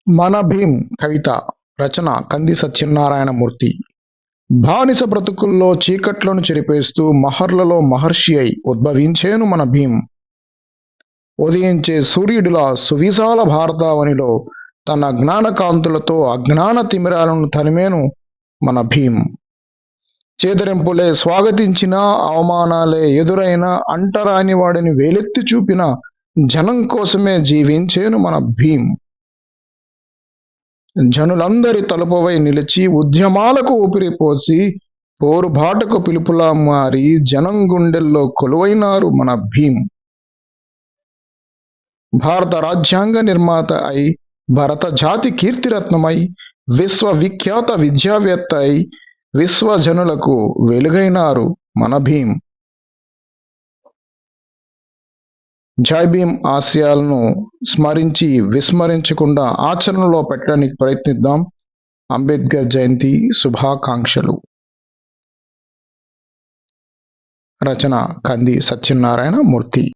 మన భీం కవిత రచన కంది సత్యనారాయణమూర్తి. బానిస బ్రతుకుల్లో చీకట్లను చెరిపేస్తూ మహర్లలో మహర్షి అయి ఉద్భవించేను మన భీం. ఉదయించే సూర్యుడిలా సువిశాల భారతావనిలో తన జ్ఞానకాంతులతో అజ్ఞాన తిమిరాలను తరిమేను మన భీం. చేదరింపులే స్వాగతించిన, అవమానాలే ఎదురైన, అంటరాని వాడిని వేలెత్తి చూపిన జనం కోసమే జీవించేను మన భీం. జనులందరి తలుపువై నిలిచి ఉద్యమాలకు ఊపిరిపోసి పోరుబాటకు పిలుపులా మారి జనం గుండెల్లో కొలువైనారు మన భీం. భారత రాజ్యాంగ నిర్మాత అయి, భరత జాతి కీర్తిరత్నమై, విశ్వవిఖ్యాత విద్యావేత్త అయి విశ్వజనులకు వెలుగైనారు మన భీం. జై భీం ఆశయాలను స్మరించి విస్మరించకుండా ఆచరణలో పెట్టడానికి ప్రయత్నిద్దాం. అంబేద్కర్ జయంతి శుభాకాంక్షలు. రచన కంది సత్యనారాయణ మూర్తి.